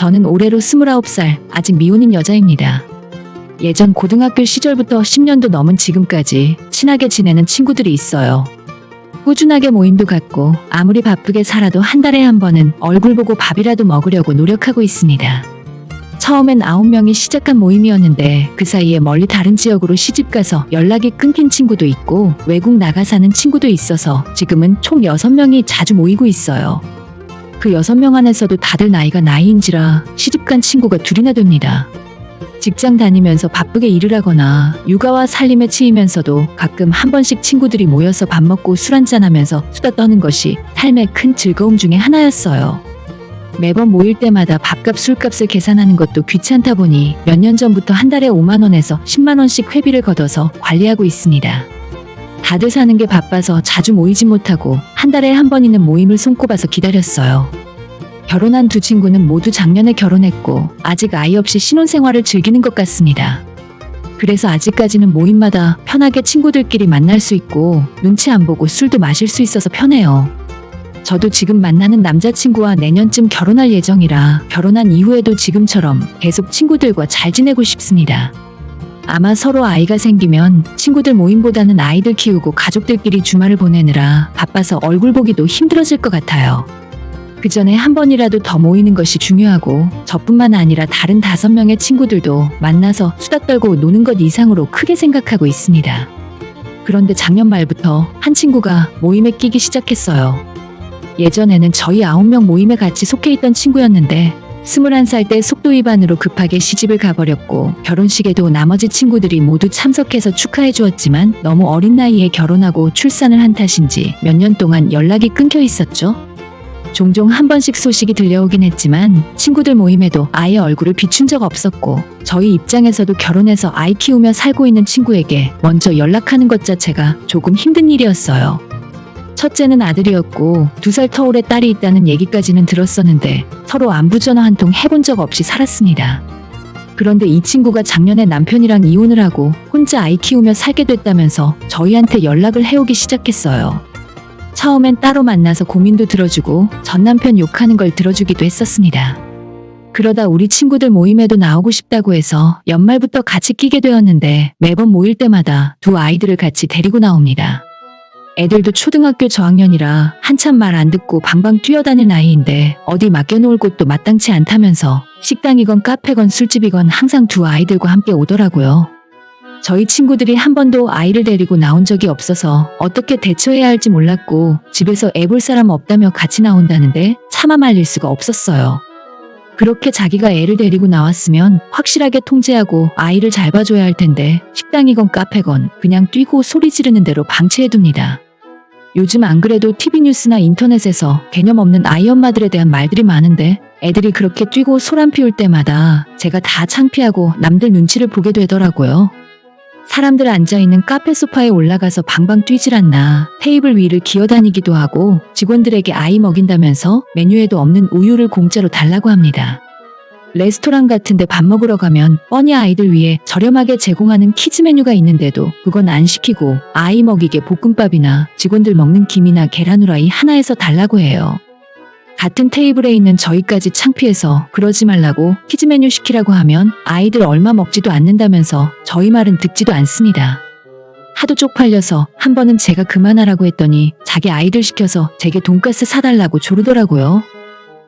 저는 올해로 29살, 아직 미혼인 여자입니다. 예전 고등학교 시절부터 10년도 넘은 지금까지 친하게 지내는 친구들이 있어요. 꾸준하게 모임도 갖고 아무리 바쁘게 살아도 한 달에 한 번은 얼굴 보고 밥이라도 먹으려고 노력하고 있습니다. 처음엔 9명이 시작한 모임이었는데 그 사이에 멀리 다른 지역으로 시집가서 연락이 끊긴 친구도 있고 외국 나가 사는 친구도 있어서 지금은 총 6명이 자주 모이고 있어요. 그 6명 안에서도 다들 나이가 나이인지라 시집간 친구가 둘이나 됩니다. 직장 다니면서 바쁘게 일을 하거나 육아와 살림에 치이면서도 가끔 한 번씩 친구들이 모여서 밥 먹고 술 한잔하면서 수다 떠는 것이 삶의 큰 즐거움 중에 하나였어요. 매번 모일 때마다 밥값 술값을 계산하는 것도 귀찮다 보니 몇 년 전부터 한 달에 5만 원에서 10만 원씩 회비를 걷어서 관리하고 있습니다. 다들 사는 게 바빠서 자주 모이지 못하고 한 달에 한 번 있는 모임을 손꼽아서 기다렸어요. 결혼한 두 친구는 모두 작년에 결혼했고 아직 아이 없이 신혼생활을 즐기는 것 같습니다. 그래서 아직까지는 모임마다 편하게 친구들끼리 만날 수 있고 눈치 안 보고 술도 마실 수 있어서 편해요. 저도 지금 만나는 남자친구와 내년쯤 결혼할 예정이라 결혼한 이후에도 지금처럼 계속 친구들과 잘 지내고 싶습니다. 아마 서로 아이가 생기면 친구들 모임보다는 아이들 키우고 가족들끼리 주말을 보내느라 바빠서 얼굴 보기도 힘들어질 것 같아요. 그 전에 한 번이라도 더 모이는 것이 중요하고 저뿐만 아니라 다른 5명의 친구들도 만나서 수다 떨고 노는 것 이상으로 크게 생각하고 있습니다. 그런데 작년 말부터 한 친구가 모임에 끼기 시작했어요. 예전에는 저희 9명 모임에 같이 속해 있던 친구였는데 21살 때 속도 위반으로 급하게 시집을 가버렸고 결혼식에도 나머지 친구들이 모두 참석해서 축하해 주었지만 너무 어린 나이에 결혼하고 출산을 한 탓인지 몇 년 동안 연락이 끊겨 있었죠. 종종 한 번씩 소식이 들려오긴 했지만 친구들 모임에도 아예 얼굴을 비춘 적 없었고 저희 입장에서도 결혼해서 아이 키우며 살고 있는 친구에게 먼저 연락하는 것 자체가 조금 힘든 일이었어요. 첫째는 아들이었고 2살 터울의 딸이 있다는 얘기까지는 들었었는데 서로 안부 전화 한 통 해본 적 없이 살았습니다. 그런데 이 친구가 작년에 남편이랑 이혼을 하고 혼자 아이 키우며 살게 됐다면서 저희한테 연락을 해오기 시작했어요. 처음엔 따로 만나서 고민도 들어주고 전 남편 욕하는 걸 들어주기도 했었습니다. 그러다 우리 친구들 모임에도 나오고 싶다고 해서 연말부터 같이 끼게 되었는데 매번 모일 때마다 두 아이들을 같이 데리고 나옵니다. 애들도 초등학교 저학년이라 한참 말 안 듣고 방방 뛰어다닐 나이인데 어디 맡겨놓을 곳도 마땅치 않다면서 식당이건 카페건 술집이건 항상 두 아이들과 함께 오더라고요. 저희 친구들이 한 번도 아이를 데리고 나온 적이 없어서 어떻게 대처해야 할지 몰랐고 집에서 애 볼 사람 없다며 같이 나온다는데 차마 말릴 수가 없었어요. 그렇게 자기가 애를 데리고 나왔으면 확실하게 통제하고 아이를 잘 봐줘야 할 텐데 식당이건 카페건 그냥 뛰고 소리 지르는 대로 방치해둡니다. 요즘 안 그래도 TV 뉴스나 인터넷에서 개념 없는 아이 엄마들에 대한 말들이 많은데 애들이 그렇게 뛰고 소란 피울 때마다 제가 다 창피하고 남들 눈치를 보게 되더라고요. 사람들 앉아있는 카페 소파에 올라가서 방방 뛰질 않나 테이블 위를 기어다니기도 하고 직원들에게 아이 먹인다면서 메뉴에도 없는 우유를 공짜로 달라고 합니다. 레스토랑 같은데 밥 먹으러 가면 뻔히 아이들 위해 저렴하게 제공하는 키즈 메뉴가 있는데도 그건 안 시키고 아이 먹이게 볶음밥이나 직원들 먹는 김이나 계란 후라이 하나에서 달라고 해요. 같은 테이블에 있는 저희까지 창피해서 그러지 말라고 키즈 메뉴 시키라고 하면 아이들 얼마 먹지도 않는다면서 저희 말은 듣지도 않습니다. 하도 쪽팔려서 한 번은 제가 그만하라고 했더니 자기 아이들 시켜서 제게 돈가스 사달라고 조르더라고요.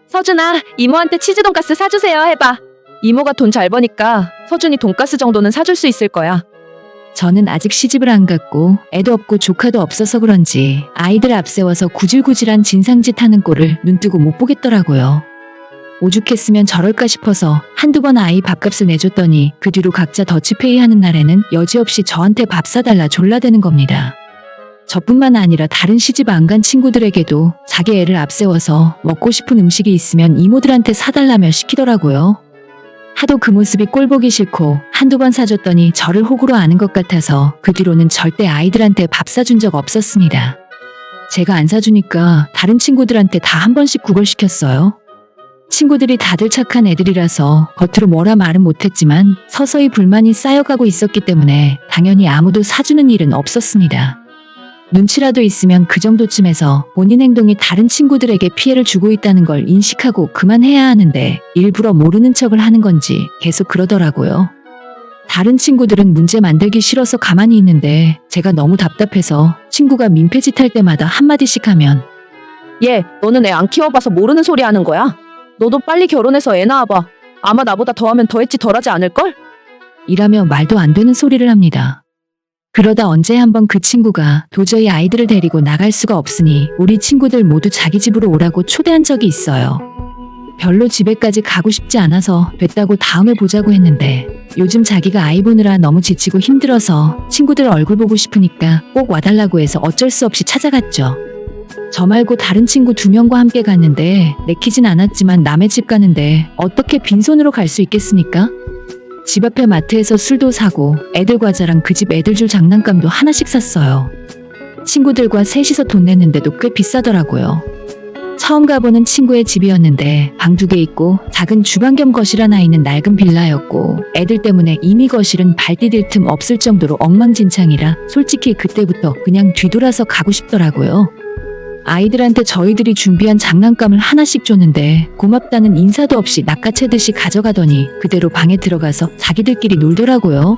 서준아, 이모한테 치즈 돈가스 사주세요 해봐. 이모가 돈 잘 버니까 서준이 돈가스 정도는 사줄 수 있을 거야. 저는 아직 시집을 안 갔고 애도 없고 조카도 없어서 그런지 아이들 앞세워서 구질구질한 진상짓 하는 꼴을 눈뜨고 못 보겠더라고요. 오죽했으면 저럴까 싶어서 한두 번 아이 밥값을 내줬더니 그 뒤로 각자 더치페이 하는 날에는 여지없이 저한테 밥 사달라 졸라대는 겁니다. 저뿐만 아니라 다른 시집 안 간 친구들에게도 자기 애를 앞세워서 먹고 싶은 음식이 있으면 이모들한테 사달라며 시키더라고요. 하도 그 모습이 꼴보기 싫고 한두 번 사줬더니 저를 호구로 아는 것 같아서 그 뒤로는 절대 아이들한테 밥 사준 적 없었습니다. 제가 안 사주니까 다른 친구들한테 다 한 번씩 구걸시켰어요. 친구들이 다들 착한 애들이라서 겉으로 뭐라 말은 못했지만 서서히 불만이 쌓여가고 있었기 때문에 당연히 아무도 사주는 일은 없었습니다. 눈치라도 있으면 그 정도쯤에서 본인 행동이 다른 친구들에게 피해를 주고 있다는 걸 인식하고 그만해야 하는데 일부러 모르는 척을 하는 건지 계속 그러더라고요. 다른 친구들은 문제 만들기 싫어서 가만히 있는데 제가 너무 답답해서 친구가 민폐짓 할 때마다 한마디씩 하면 얘, 너는 애 안 키워봐서 모르는 소리 하는 거야? 너도 빨리 결혼해서 애 낳아봐. 아마 나보다 더하면 더했지 덜하지 않을걸? 이라며 말도 안 되는 소리를 합니다. 그러다 언제 한번 그 친구가 도저히 아이들을 데리고 나갈 수가 없으니 우리 친구들 모두 자기 집으로 오라고 초대한 적이 있어요. 별로 집에까지 가고 싶지 않아서 됐다고 다음에 보자고 했는데 요즘 자기가 아이 보느라 너무 지치고 힘들어서 친구들 얼굴 보고 싶으니까 꼭 와달라고 해서 어쩔 수 없이 찾아갔죠. 저 말고 다른 친구 2명과 함께 갔는데 내키진 않았지만 남의 집 가는데 어떻게 빈손으로 갈 수 있겠습니까? 집 앞에 마트에서 술도 사고 애들 과자랑 그 집 애들 줄 장난감도 하나씩 샀어요. 친구들과 셋이서 돈 냈는데도 꽤 비싸더라고요. 처음 가보는 친구의 집이었는데 방 2개 있고 작은 주방 겸 거실 하나 있는 낡은 빌라였고 애들 때문에 이미 거실은 발 디딜 틈 없을 정도로 엉망진창이라 솔직히 그때부터 그냥 뒤돌아서 가고 싶더라고요. 아이들한테 저희들이 준비한 장난감을 하나씩 줬는데 고맙다는 인사도 없이 낚아채듯이 가져가더니 그대로 방에 들어가서 자기들끼리 놀더라고요.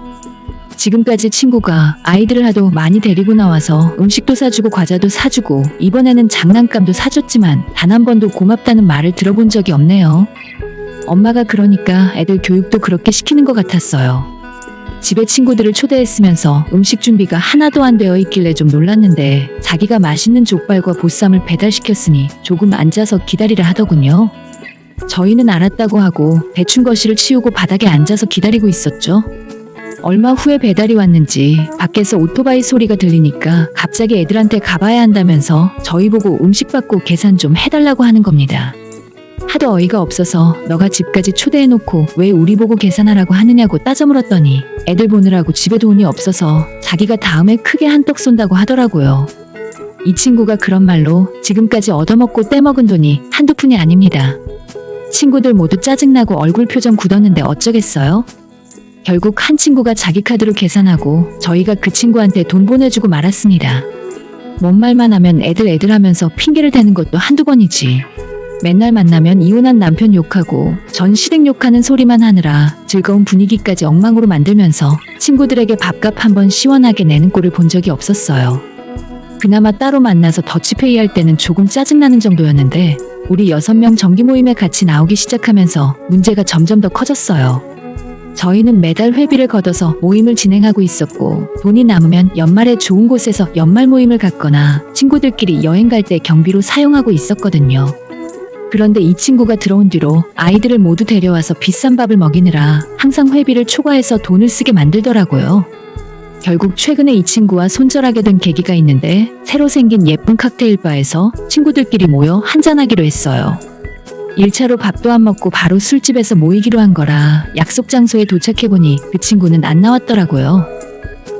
지금까지 친구가 아이들을 하도 많이 데리고 나와서 음식도 사주고 과자도 사주고 이번에는 장난감도 사줬지만 단 한 번도 고맙다는 말을 들어본 적이 없네요. 엄마가 그러니까 애들 교육도 그렇게 시키는 것 같았어요. 집에 친구들을 초대했으면서 음식 준비가 하나도 안 되어 있길래 좀 놀랐는데 자기가 맛있는 족발과 보쌈을 배달시켰으니 조금 앉아서 기다리라 하더군요. 저희는 알았다고 하고 대충 거실을 치우고 바닥에 앉아서 기다리고 있었죠. 얼마 후에 배달이 왔는지 밖에서 오토바이 소리가 들리니까 갑자기 애들한테 가봐야 한다면서 저희 보고 음식 받고 계산 좀 해달라고 하는 겁니다. 하도 어이가 없어서 너가 집까지 초대해놓고 왜 우리 보고 계산하라고 하느냐고 따져물었더니 애들 보느라고 집에 돈이 없어서 자기가 다음에 크게 한턱 쏜다고 하더라고요. 이 친구가 그런 말로 지금까지 얻어먹고 떼먹은 돈이 한두 푼이 아닙니다. 친구들 모두 짜증나고 얼굴 표정 굳었는데 어쩌겠어요? 결국 한 친구가 자기 카드로 계산하고 저희가 그 친구한테 돈 보내주고 말았습니다. 뭔 말만 하면 애들 하면서 핑계를 대는 것도 한두 번이지. 맨날 만나면 이혼한 남편 욕하고 전 시댁 욕하는 소리만 하느라 즐거운 분위기까지 엉망으로 만들면서 친구들에게 밥값 한번 시원하게 내는 꼴을 본 적이 없었어요. 그나마 따로 만나서 더치페이 할 때는 조금 짜증나는 정도였는데 우리 6명 정기 모임에 같이 나오기 시작하면서 문제가 점점 더 커졌어요. 저희는 매달 회비를 걷어서 모임을 진행하고 있었고 돈이 남으면 연말에 좋은 곳에서 연말 모임을 갖거나 친구들끼리 여행 갈 때 경비로 사용하고 있었거든요. 그런데 이 친구가 들어온 뒤로 아이들을 모두 데려와서 비싼 밥을 먹이느라 항상 회비를 초과해서 돈을 쓰게 만들더라고요. 결국 최근에 이 친구와 손절하게 된 계기가 있는데 새로 생긴 예쁜 칵테일 바에서 친구들끼리 모여 한잔하기로 했어요. 1차로 밥도 안 먹고 바로 술집에서 모이기로 한 거라 약속 장소에 도착해보니 그 친구는 안 나왔더라고요.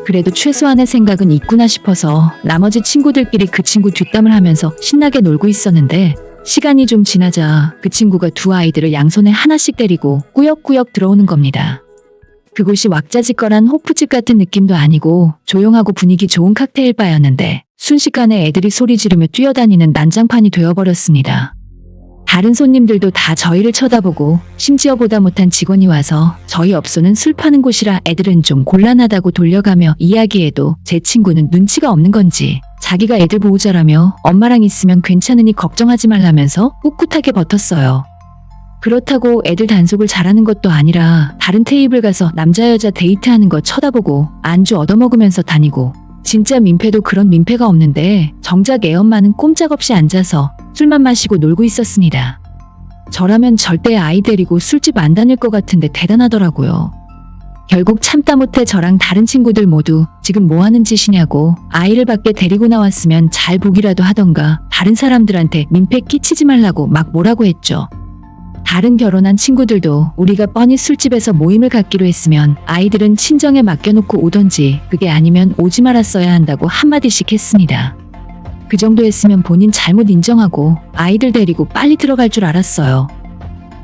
그래도 최소한의 생각은 있구나 싶어서 나머지 친구들끼리 그 친구 뒷담을 하면서 신나게 놀고 있었는데 시간이 좀 지나자 그 친구가 2 아이들을 양손에 하나씩 데리고 꾸역꾸역 들어오는 겁니다. 그곳이 왁자지껄한 호프집 같은 느낌도 아니고 조용하고 분위기 좋은 칵테일 바였는데 순식간에 애들이 소리 지르며 뛰어다니는 난장판이 되어버렸습니다. 다른 손님들도 다 저희를 쳐다보고 심지어 보다 못한 직원이 와서 저희 업소는 술 파는 곳이라 애들은 좀 곤란하다고 돌려가며 이야기해도 제 친구는 눈치가 없는 건지 자기가 애들 보호자라며 엄마랑 있으면 괜찮으니 걱정하지 말라면서 꿋꿋하게 버텼어요. 그렇다고 애들 단속을 잘하는 것도 아니라 다른 테이블 가서 남자 여자 데이트하는 거 쳐다보고 안주 얻어먹으면서 다니고 진짜 민폐도 그런 민폐가 없는데 정작 애 엄마는 꼼짝없이 앉아서 술만 마시고 놀고 있었습니다. 저라면 절대 아이 데리고 술집 안 다닐 것 같은데 대단하더라고요. 결국 참다 못해 저랑 다른 친구들 모두 지금 뭐 하는 짓이냐고 아이를 밖에 데리고 나왔으면 잘 보기라도 하던가 다른 사람들한테 민폐 끼치지 말라고 막 뭐라고 했죠. 다른 결혼한 친구들도 우리가 뻔히 술집에서 모임을 갖기로 했으면 아이들은 친정에 맡겨놓고 오던지 그게 아니면 오지 말았어야 한다고 한마디씩 했습니다. 그 정도 했으면 본인 잘못 인정하고 아이들 데리고 빨리 들어갈 줄 알았어요.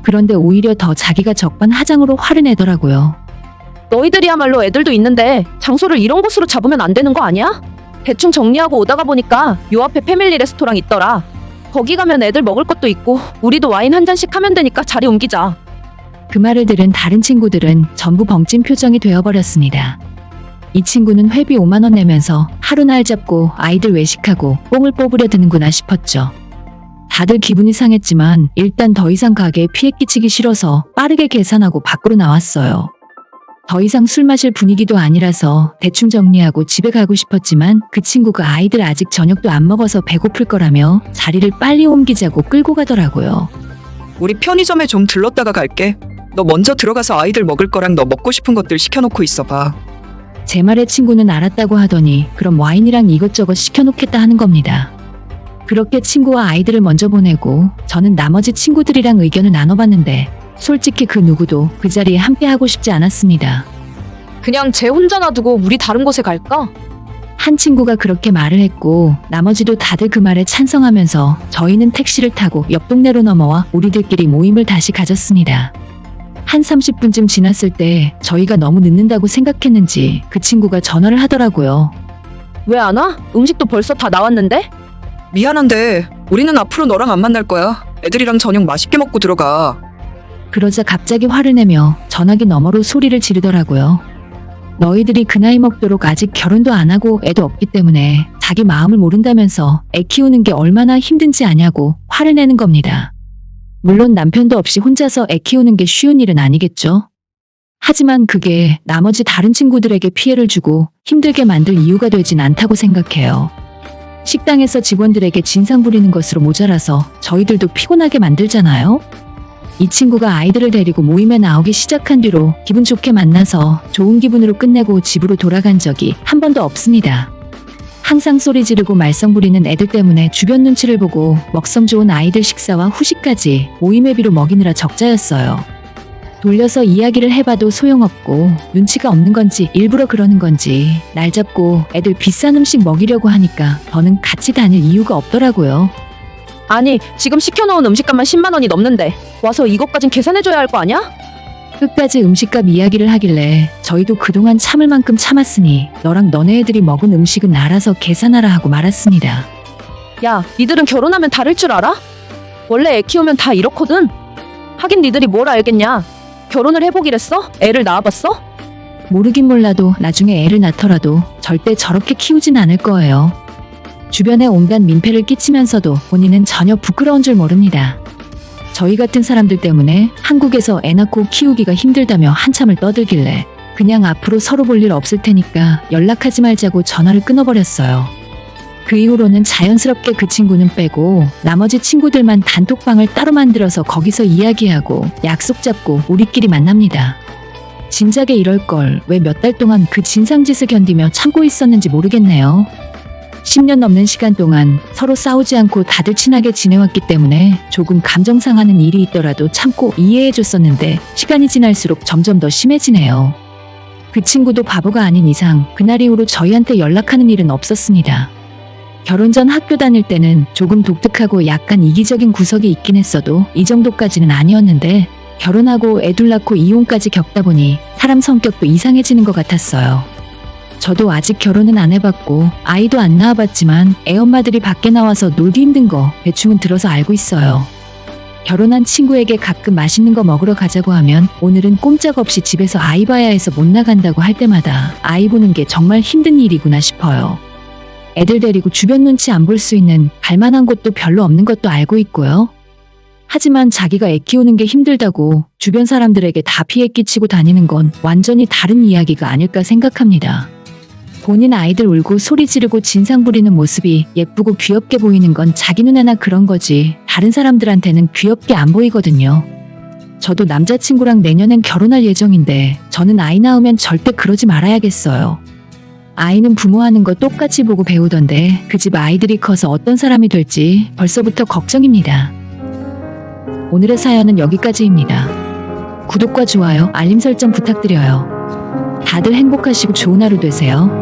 그런데 오히려 더 자기가 적반하장으로 화를 내더라고요. 너희들이야말로 애들도 있는데 장소를 이런 곳으로 잡으면 안 되는 거 아니야? 대충 정리하고 오다가 보니까 요 앞에 패밀리 레스토랑 있더라. 거기 가면 애들 먹을 것도 있고 우리도 와인 한 잔씩 하면 되니까 자리 옮기자. 그 말을 들은 다른 친구들은 전부 벙찐 표정이 되어버렸습니다. 이 친구는 회비 5만 원 내면서 하루 날 잡고 아이들 외식하고 뽕을 뽑으려 드는구나 싶었죠. 다들 기분이 상했지만 일단 더 이상 가게에 피해 끼치기 싫어서 빠르게 계산하고 밖으로 나왔어요. 더 이상 술 마실 분위기도 아니라서 대충 정리하고 집에 가고 싶었지만 그 친구가 아이들 아직 저녁도 안 먹어서 배고플 거라며 자리를 빨리 옮기자고 끌고 가더라고요. 우리 편의점에 좀 들렀다가 갈게. 너 먼저 들어가서 아이들 먹을 거랑 너 먹고 싶은 것들 시켜놓고 있어봐. 제 말에 친구는 알았다고 하더니 그럼 와인이랑 이것저것 시켜놓겠다 하는 겁니다. 그렇게 친구와 아이들을 먼저 보내고 저는 나머지 친구들이랑 의견을 나눠봤는데 솔직히 그 누구도 그 자리에 함께하고 싶지 않았습니다. 그냥 쟤 혼자 놔두고 우리 다른 곳에 갈까? 한 친구가 그렇게 말을 했고 나머지도 다들 그 말에 찬성하면서 저희는 택시를 타고 옆 동네로 넘어와 우리들끼리 모임을 다시 가졌습니다. 한 30분쯤 지났을 때 저희가 너무 늦는다고 생각했는지 그 친구가 전화를 하더라고요. 왜 안 와? 음식도 벌써 다 나왔는데? 미안한데 우리는 앞으로 너랑 안 만날 거야. 애들이랑 저녁 맛있게 먹고 들어가. 그러자 갑자기 화를 내며 전화기 너머로 소리를 지르더라고요. 너희들이 그 나이 먹도록 아직 결혼도 안 하고 애도 없기 때문에 자기 마음을 모른다면서 애 키우는 게 얼마나 힘든지 아냐고 화를 내는 겁니다. 물론 남편도 없이 혼자서 애 키우는 게 쉬운 일은 아니겠죠. 하지만 그게 나머지 다른 친구들에게 피해를 주고 힘들게 만들 이유가 되진 않다고 생각해요. 식당에서 직원들에게 진상 부리는 것으로 모자라서 저희들도 피곤하게 만들잖아요. 이 친구가 아이들을 데리고 모임에 나오기 시작한 뒤로 기분 좋게 만나서 좋은 기분으로 끝내고 집으로 돌아간 적이 한 번도 없습니다. 항상 소리 지르고 말썽 부리는 애들 때문에 주변 눈치를 보고 먹성 좋은 아이들 식사와 후식까지 모임회비로 먹이느라 적자였어요. 돌려서 이야기를 해봐도 소용없고 눈치가 없는 건지 일부러 그러는 건지 날 잡고 애들 비싼 음식 먹이려고 하니까 저는 같이 다닐 이유가 없더라고요. 아니, 지금 시켜놓은 음식값만 10만 원이 넘는데 와서 이것까진 계산해줘야 할 거 아니야? 끝까지 음식값 이야기를 하길래 저희도 그동안 참을 만큼 참았으니 너랑 너네 애들이 먹은 음식은 알아서 계산하라 하고 말았습니다. 야, 니들은 결혼하면 다를 줄 알아? 원래 애 키우면 다 이렇거든. 하긴 니들이 뭘 알겠냐. 결혼을 해보기랬어? 애를 낳아봤어? 모르긴 몰라도 나중에 애를 낳더라도 절대 저렇게 키우진 않을 거예요. 주변에 온갖 민폐를 끼치면서도 본인은 전혀 부끄러운 줄 모릅니다. 저희 같은 사람들 때문에 한국에서 애 낳고 키우기가 힘들다며 한참을 떠들길래 그냥 앞으로 서로 볼 일 없을 테니까 연락하지 말자고 전화를 끊어버렸어요. 그 이후로는 자연스럽게 그 친구는 빼고 나머지 친구들만 단톡방을 따로 만들어서 거기서 이야기하고 약속 잡고 우리끼리 만납니다. 진작에 이럴 걸 왜 몇 달 동안 그 진상짓을 견디며 참고 있었는지 모르겠네요. 10년 넘는 시간 동안 서로 싸우지 않고 다들 친하게 지내왔기 때문에 조금 감정 상하는 일이 있더라도 참고 이해해줬었는데 시간이 지날수록 점점 더 심해지네요. 그 친구도 바보가 아닌 이상 그날 이후로 저희한테 연락하는 일은 없었습니다. 결혼 전 학교 다닐 때는 조금 독특하고 약간 이기적인 구석이 있긴 했어도 이 정도까지는 아니었는데 결혼하고 애 둘 낳고 이혼까지 겪다 보니 사람 성격도 이상해지는 것 같았어요. 저도 아직 결혼은 안 해봤고 아이도 안 낳아봤지만 애엄마들이 밖에 나와서 놀기 힘든 거 대충은 들어서 알고 있어요. 결혼한 친구에게 가끔 맛있는 거 먹으러 가자고 하면 오늘은 꼼짝없이 집에서 아이 봐야 해서 못 나간다고 할 때마다 아이 보는 게 정말 힘든 일이구나 싶어요. 애들 데리고 주변 눈치 안 볼 수 있는 갈만한 곳도 별로 없는 것도 알고 있고요. 하지만 자기가 애 키우는 게 힘들다고 주변 사람들에게 다 피해 끼치고 다니는 건 완전히 다른 이야기가 아닐까 생각합니다. 본인 아이들 울고 소리 지르고 진상 부리는 모습이 예쁘고 귀엽게 보이는 건 자기 눈에나 그런 거지 다른 사람들한테는 귀엽게 안 보이거든요. 저도 남자친구랑 내년엔 결혼할 예정인데 저는 아이 낳으면 절대 그러지 말아야겠어요. 아이는 부모하는 거 똑같이 보고 배우던데 그 집 아이들이 커서 어떤 사람이 될지 벌써부터 걱정입니다. 오늘의 사연은 여기까지입니다. 구독과 좋아요, 알림 설정 부탁드려요. 다들 행복하시고 좋은 하루 되세요.